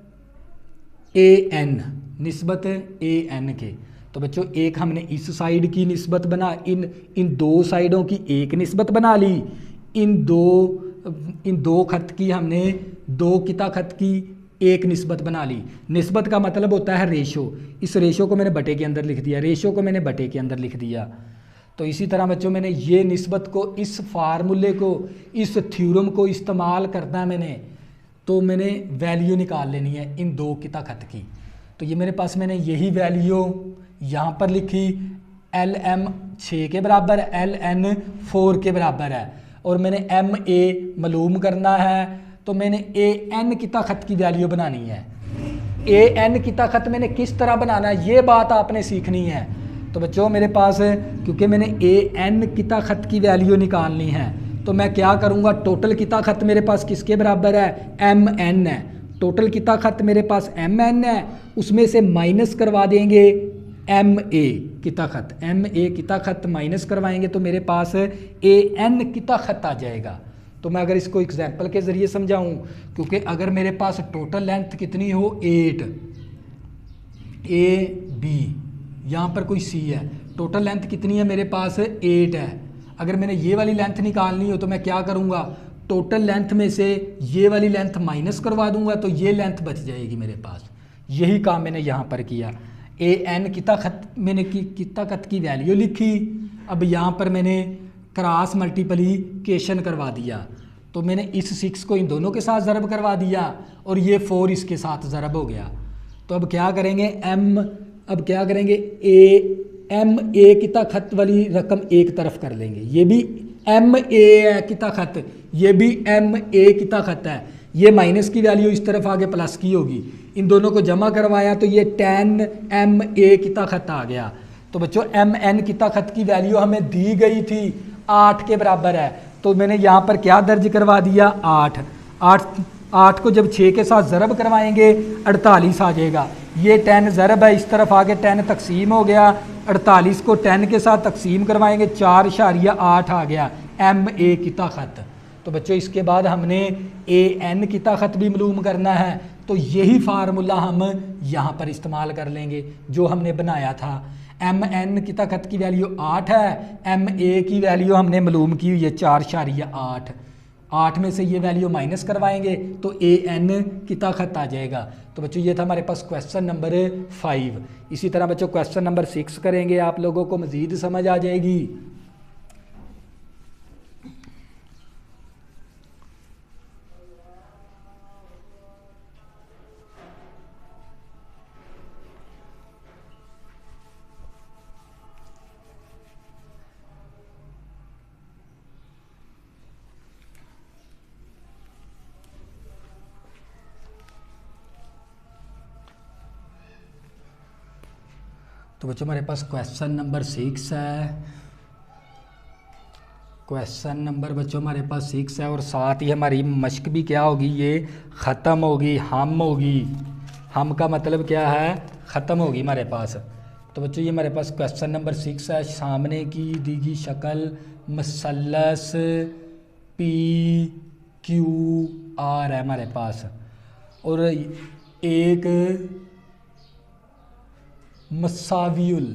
ए एन, निस्बत ए एन के। तो बच्चों एक हमने इस साइड की निस्बत बना, इन 2 साइडों की एक निस्बत बना ली, इन दो खत की हमने 2 किता खत की एक निस्बत बना ली। निस्बत का मतलब होता है रेशो, इस रेशो को मैंने बटे के अंदर लिख दिया, रेशो को मैंने बटे के अंदर लिख दिया। तो इसी तरह बच्चों मैंने ये निस्बत को, इस फार्मूले को, इस थ्योरम को इस्तेमाल करना है मैंने, तो मैंने वैल्यू निकाल लेनी है इन 2 किता खत की। तो ये मेरे पास मैंने यही वैल्यू यहाँ पर लिखी, एल एम 6 के बराबर, एल एन 4 के बराबर है, और मैंने एम ए मालूम करना है, तो मैंने ए एन की ताकत की वैल्यू बनानी है। ए एन की ताकत मैंने किस तरह बनाना है ये बात आपने सीखनी है। तो बच्चों मेरे पास, क्योंकि मैंने ए एन की ताकत की वैल्यू निकालनी है, तो मैं क्या करूँगा, टोटल की ताकत मेरे पास किसके बराबर है एम एन है, टोटल की ताकत मेरे पास एम एन है, उसमें से माइनस करवा देंगे एम ए की ताकत, एम ए की ताकत माइनस करवाएंगे तो मेरे पास ए एन की ताकत आ जाएगा। तो मैं अगर इसको एग्जांपल के ज़रिए समझाऊं, क्योंकि अगर मेरे पास टोटल लेंथ कितनी हो 8, ए बी, यहाँ पर कोई सी है, टोटल लेंथ कितनी है मेरे पास 8 है। अगर मैंने ये वाली लेंथ निकालनी हो तो मैं क्या करूँगा, टोटल लेंथ में से ये वाली लेंथ माइनस करवा दूंगा, तो ये लेंथ बच जाएगी मेरे पास। यही काम मैंने यहाँ पर किया। ए एन की ताकत मैंने की ताकत की वैल्यू लिखी, अब यहाँ पर मैंने क्रॉस मल्टीप्लिकेशन करवा दिया, तो मैंने इस 6 को इन दोनों के साथ ज़रब करवा दिया और ये 4 इसके साथ ज़रब हो गया। तो अब क्या करेंगे एम ए किता खत वाली रकम एक तरफ कर लेंगे। ये भी एम ए है किता खत, ये भी एम ए किता खत है। ये माइनस की वैल्यू इस तरफ आगे प्लस की होगी। इन दोनों को जमा करवाया तो ये 10 एम ए किता खत आ गया। तो बच्चों एम एन किता खत की वैल्यू हमें दी गई थी 8 के बराबर है। तो मैंने यहाँ पर क्या दर्ज करवा दिया 8 को जब 6 के साथ ज़रब करवाएंगे 48 आ जाएगा। ये 10 ज़रब है, इस तरफ आगे 10 तकसीम हो गया। 48 को 10 के साथ तकसीम करवाएंगे 4.8 आ गया एम ए किता खत। तो बच्चों इसके बाद हमने ए एन किता खत भी मालूम करना है। तो यही फार्मूला हम यहाँ पर इस्तेमाल कर लेंगे जो हमने बनाया था। एम एन किता खत की वैल्यू 8 है, एम ए की वैल्यू हमने मालूम की हुई है 4.8। 8 में से ये वैल्यू माइनस करवाएंगे तो ए एन किता खत आ जाएगा। तो बच्चों ये था हमारे पास क्वेश्चन नंबर 5। इसी तरह बच्चों क्वेश्चन नंबर 6 करेंगे, आप लोगों को मज़ीद समझ आ जाएगी। तो बच्चों हमारे पास क्वेश्चन नंबर 6 है। क्वेश्चन नंबर बच्चों हमारे पास 6 है और साथ ही हमारी मश्क भी क्या होगी, ये ख़त्म होगी, हम होगी। हम का मतलब क्या है, ख़त्म होगी हमारे पास। तो बच्चों ये हमारे पास क्वेश्चन नंबर 6 है। सामने की दी गई शक्ल मसलस पी क्यू आर है हमारे पास और एक मसावियुल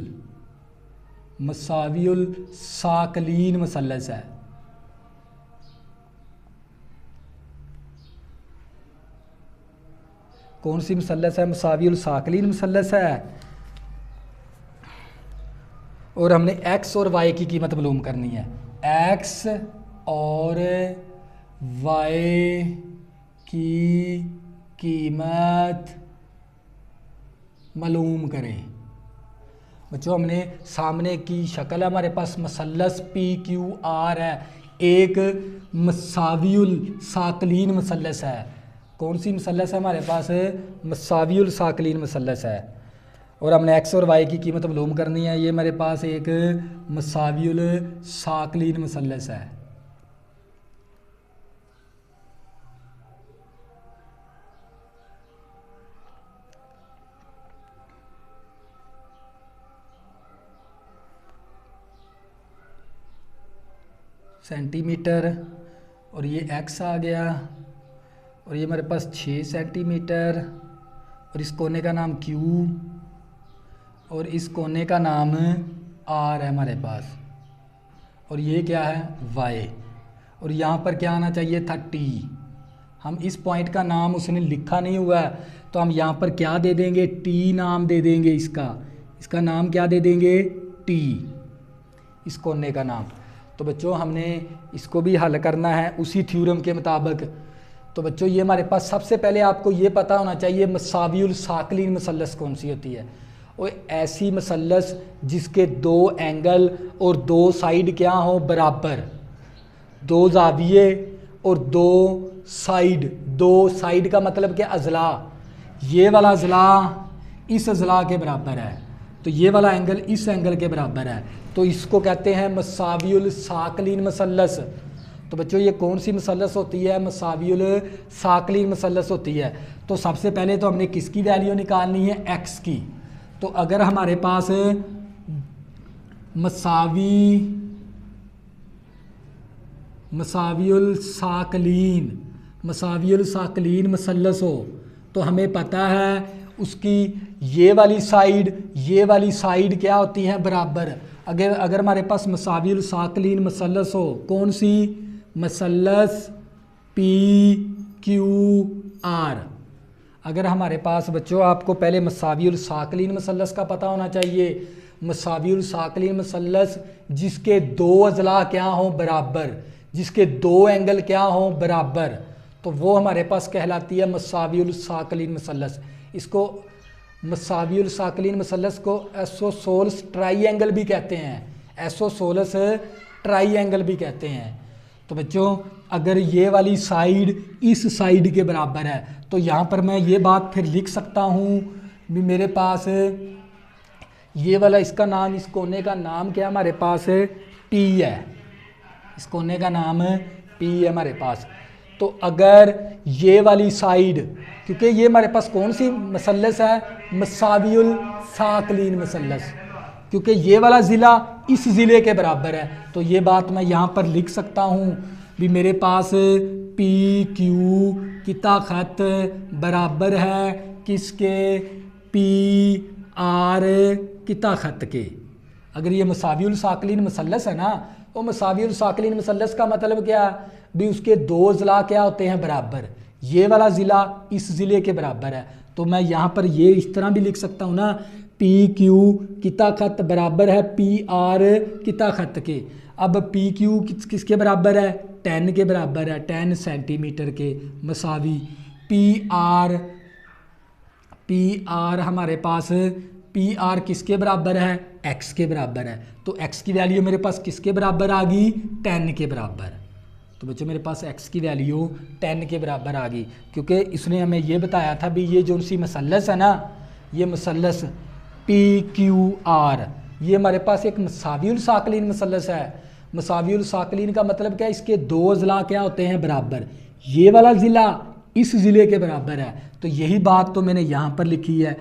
साकलीन मसलस है। कौन सी मसलस है, मसावियुल साकलीन मसलस है। और हमने x और y की कीमत मालूम करनी है। x और y की कीमत मालूम करें। बच्चों हमने सामने की शक्ल है हमारे पास मसलस पी क्यू आर है, एक मसावियुल साकलीन मसलस है। कौन सी मसलस है हमारे पास, मसावियुल साकलीन मसलस है। और हमने एक्स और वाई की कीमत मालूम करनी है। ये हमारे पास एक मसावियुल साकलीन मसलस है। सेंटीमीटर और ये x आ गया और ये हमारे पास 6 सेंटीमीटर और इस कोने का नाम q और इस कोने का नाम r है हमारे पास और ये क्या है y और यहाँ पर क्या आना चाहिए था t। हम इस पॉइंट का नाम उसने लिखा नहीं हुआ है तो हम यहाँ पर क्या दे देंगे, t नाम दे देंगे। इसका नाम क्या दे देंगे, t, इस कोने का नाम। तो बच्चों हमने इसको भी हल करना है उसी थ्योरम के मुताबिक। तो बच्चों ये हमारे पास सबसे पहले आपको ये पता होना चाहिए मसावियुल साकलीन मसलस कौन सी होती है। और ऐसी मसलस जिसके 2 एंगल और 2 साइड क्या हो बराबर, 2 जाविये और 2 साइड का मतलब क्या, अजला। ये वाला अजला इस अजला के बराबर है तो ये वाला एंगल इस एंगल के बराबर है तो इसको कहते हैं मसावियुल साकलीन मसलस। तो बच्चों ये कौन सी मसलस होती है, मसावियुल साकलीन मसलस होती है। तो सबसे पहले तो हमने किसकी वैल्यू निकालनी है, x की। तो अगर हमारे पास मसावियुल साकलीन मसलस हो तो हमें पता है उसकी ये वाली साइड क्या होती है बराबर। अगर हमारे पास मसावियुल साकलीन मसलस हो, कौन सी, मसलस पी क्यू आर। अगर हमारे पास बच्चों आपको पहले मसावियुल साकलीन मसलस का पता होना चाहिए। मसावियुल साकलीन मसलस जिसके 2 अजला क्या हो बराबर, जिसके दो एंगल क्या हों बराबर, तो वो हमारे पास कहलाती है मसावियुल साकलीन मसलस। इसको मसावियुल साकलीन मसलस को एसोसोलस ट्राइएंगल भी कहते हैं, एसोसोलस ट्राइएंगल भी कहते हैं। तो बच्चों अगर ये वाली साइड इस साइड के बराबर है तो यहाँ पर मैं ये बात फिर लिख सकता हूँ भी मेरे पास ये वाला, इसका नाम, इस कोने का नाम क्या है हमारे पास, टी है। इस कोने का नाम पी है हमारे पास। तो अगर ये वाली साइड, क्योंकि ये हमारे पास कौन सी मसलस है, मसावियुल साकलीन मसलस, क्योंकि ये वाला ज़िला इस ज़िले के बराबर है, तो ये बात मैं यहाँ पर लिख सकता हूँ भी मेरे पास पी क्यू किता खत बराबर है किसके, पी आर किता खत के। अगर ये मसावियुल साकलीन मसलस है ना, तो मसावियुल साकलीन मसलस का मतलब क्या भी उसके दो ज़िला क्या होते हैं बराबर, ये वाला ज़िला इस ज़िले के बराबर है। तो मैं यहाँ पर ये इस तरह भी लिख सकता हूँ ना, पी क्यू किता खत बराबर है पी आर किता खत के। अब पी क्यू किसके बराबर है, 10 के बराबर है, 10 सेंटीमीटर के मसावी। पी आर हमारे पास, पी आर किसके बराबर है, एक्स के बराबर है। तो एक्स की वैल्यू मेरे पास किसके बराबर आ गई, 10 के बराबर। तो बच्चों मेरे पास एक्स की वैल्यू 10 के बराबर आ गई, क्योंकि इसने हमें ये बताया था भी ये जो सी मसलस है ना, ये मसलस पी क्यू आर, ये हमारे पास एक मसावियुल साकलीन मसलस है। मसावियुल साकलीन का मतलब क्या है, इसके दो ज़िला क्या होते हैं बराबर, ये वाला ज़िला इस ज़िले के बराबर है। तो यही बात तो मैंने यहाँ पर लिखी है,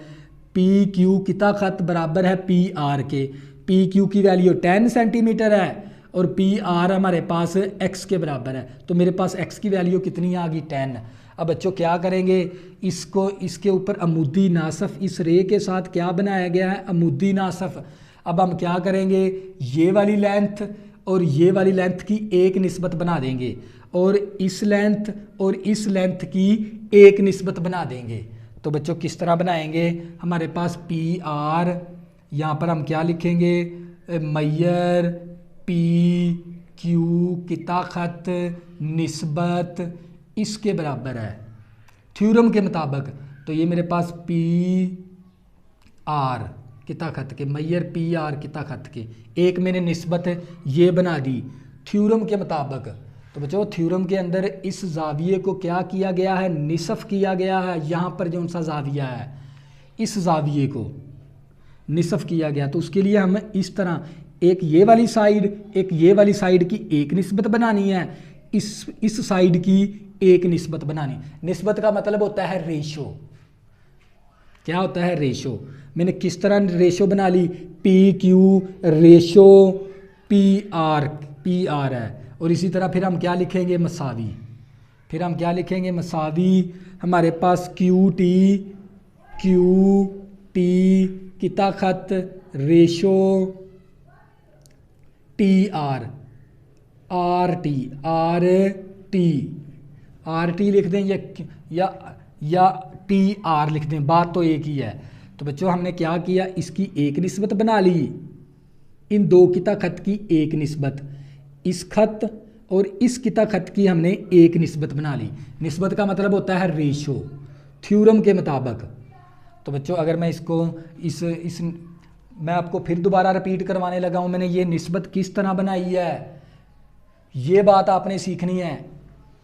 पी क्यू किता खत बराबर है पी आर के। पी क्यू की वैल्यू 10 सेंटीमीटर है और पी आर हमारे पास एक्स के बराबर है। तो मेरे पास एक्स की वैल्यू कितनी आ गई, 10। अब बच्चों क्या करेंगे, इसको इसके ऊपर अमूदी नासफ, इस रे के साथ क्या बनाया गया है, अमूदी नासफ। अब हम क्या करेंगे, ये वाली लेंथ और ये वाली लेंथ की एक निस्बत बना देंगे और इस लेंथ और इस लेंथ की एक निस्बत बना देंगे। तो बच्चों किस तरह बनाएंगे, हमारे पास पी आर, यहाँ पर हम क्या लिखेंगे, मैयर पी क्यू किता खत निस्बत इसके बराबर है थ्योरम के मुताबिक। तो ये मेरे पास पी आर किता खत के, मैयर पी आर किता खत के, एक मैंने निस्बत ये बना दी थ्योरम के मुताबिक। तो बच्चों थ्योरम के अंदर इस जाविये को क्या किया गया है, निसफ किया गया है। यहाँ पर जो सा जाविया है इस जाविये को निसफ किया गया। तो उसके लिए हम इस तरह एक ये वाली साइड एक ये वाली साइड की एक निस्बत बनानी है, इस साइड की एक निस्बत बनानी। निस्बत का मतलब होता है रेशो। क्या होता है, रेशो। मैंने किस तरह रेशो बना ली, P Q ratio P R है। और इसी तरह फिर हम क्या लिखेंगे, मसावी। फिर हम क्या लिखेंगे, मसावी। हमारे पास क्यू टी किता खत रेशो टी आर टी लिख दें या टी आर लिख दें, बात तो एक ही है। तो बच्चों हमने क्या किया, इसकी एक निस्बत बना ली, इन दो किता खत की एक निस्बत, इस खत और इस किता खत की हमने एक निस्बत बना ली। निस्बत का मतलब होता है रेशो थ्योरम के मुताबिक। तो बच्चों अगर मैं इसको इस मैं आपको फिर दोबारा रिपीट करवाने लगा हूँ, मैंने ये निस्बत किस तरह बनाई है, ये बात आपने सीखनी है।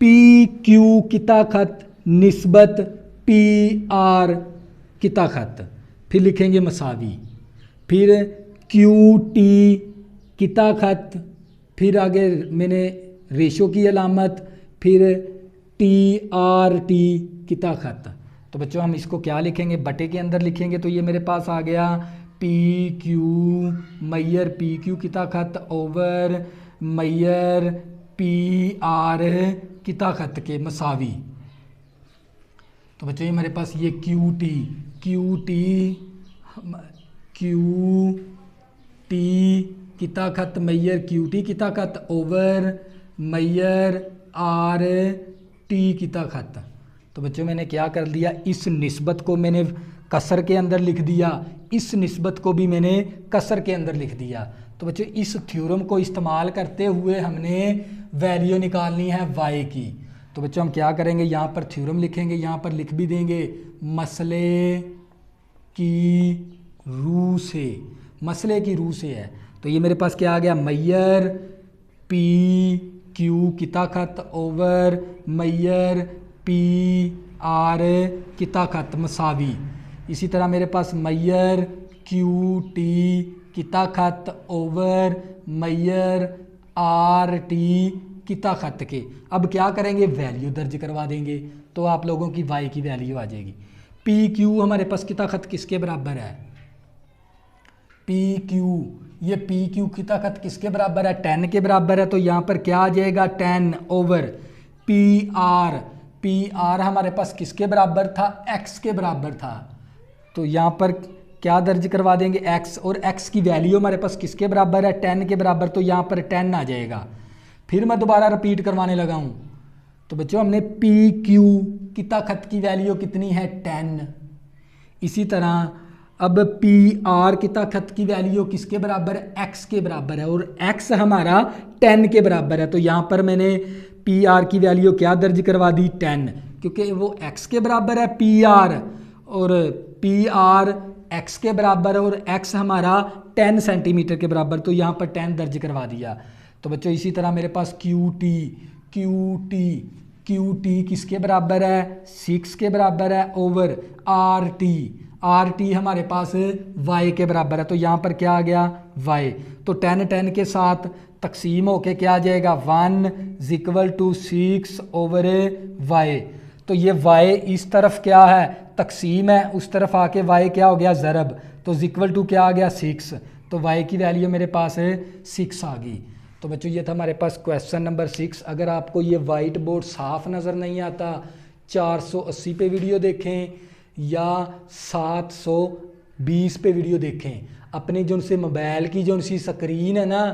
पी क्यू किता खत निस्बत पी आर किता खत, फिर लिखेंगे मसावी, फिर क्यू टी किता खत, फिर आगे मैंने रेशो की अलामत, फिर टी आर टी किता खत। तो बच्चों हम इसको क्या लिखेंगे, बटे के अंदर लिखेंगे। तो ये मेरे पास आ गया P Q Maihar P Q किता खत ओवर मैयर पी आर किता खत के मसावी। तो बच्चों ये मेरे पास ये क्यू टी किता खत मैयर क्यू टी किता खत ओवर मैयर आर टी किता खत। तो बच्चों मैंने क्या कर लिया, इस निस्बत को मैंने कसर के अंदर लिख दिया, इस निस्बत को भी मैंने कसर के अंदर लिख दिया। तो बच्चों इस थ्योरम को इस्तेमाल करते हुए हमने वैल्यू निकालनी है y की। तो बच्चों हम क्या करेंगे, यहाँ पर थ्योरम लिखेंगे, यहाँ पर लिख भी देंगे मसले की रूह से, मसले की रूह से है। तो ये मेरे पास क्या आ गया, मैयर पी क्यू की ताकत ओवर मैयर पी आर की ताकत मसावी। इसी तरह मेरे पास मैयर क्यू टी की ताकत ओवर मैयर आर टी की ताकत के। अब क्या करेंगे, वैल्यू दर्ज करवा देंगे, तो आप लोगों की y की वैल्यू आ जाएगी। पी क्यू हमारे पास की ताकत किसके बराबर है, पी क्यू, ये पी क्यू की ताकत किसके बराबर है, 10 के बराबर है। तो यहाँ पर क्या आ जाएगा, 10 over P R, P R हमारे पास किसके बराबर था, x के बराबर था। तो यहाँ पर क्या दर्ज करवा देंगे, x, और x की वैल्यू हमारे पास किसके बराबर है, 10 के बराबर। तो यहाँ पर 10 आ जाएगा। फिर मैं दोबारा रिपीट करवाने लगा हूँ। तो बच्चों हमने पी क्यू की ताकत की वैल्यू कितनी है, 10। इसी तरह अब पी आर की ताकत की वैल्यू किसके बराबर है, x के बराबर है, और x हमारा 10 के बराबर है। तो यहाँ पर मैंने पी आर की वैल्यू क्या दर्ज करवा दी, 10, क्योंकि वो x के बराबर है पी आर, और पी आर x के बराबर है और x हमारा 10 सेंटीमीटर के बराबर। तो यहाँ पर 10 दर्ज करवा दिया। तो बच्चों इसी तरह मेरे पास क्यू टी किसके बराबर है, 6 के बराबर है, ओवर आर टी हमारे पास y के बराबर है। तो यहाँ पर क्या आ गया, y। तो 10 के साथ तकसीम होके क्या आ जाएगा, 1 = 6 ओवर y। तो ये y इस तरफ क्या है, तकसीम है, उस तरफ आके y क्या हो गया, ज़रब। तो इक्वल टू क्या आ गया, 6। तो y की वैल्यू मेरे पास 6 आ गई। तो बच्चों ये था हमारे पास क्वेश्चन नंबर 6। अगर आपको ये वाइट बोर्ड साफ नज़र नहीं आता, 480 पे वीडियो देखें या 720 पे वीडियो देखें, अपने जो से मोबाइल की जो सी स्क्रीन है ना,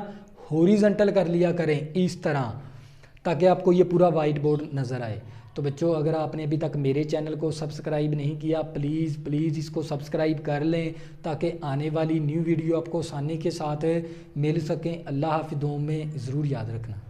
हॉरिजॉन्टल कर लिया करें इस तरह, ताकि आपको ये पूरा वाइट बोर्ड नज़र आए। तो बच्चों अगर आपने अभी तक मेरे चैनल को सब्सक्राइब नहीं किया, प्लीज़ इसको सब्सक्राइब कर लें, ताकि आने वाली न्यू वीडियो आपको आसानी के साथ मिल सकें। अल्लाह हाफ़िज़, दुआ में ज़रूर याद रखना।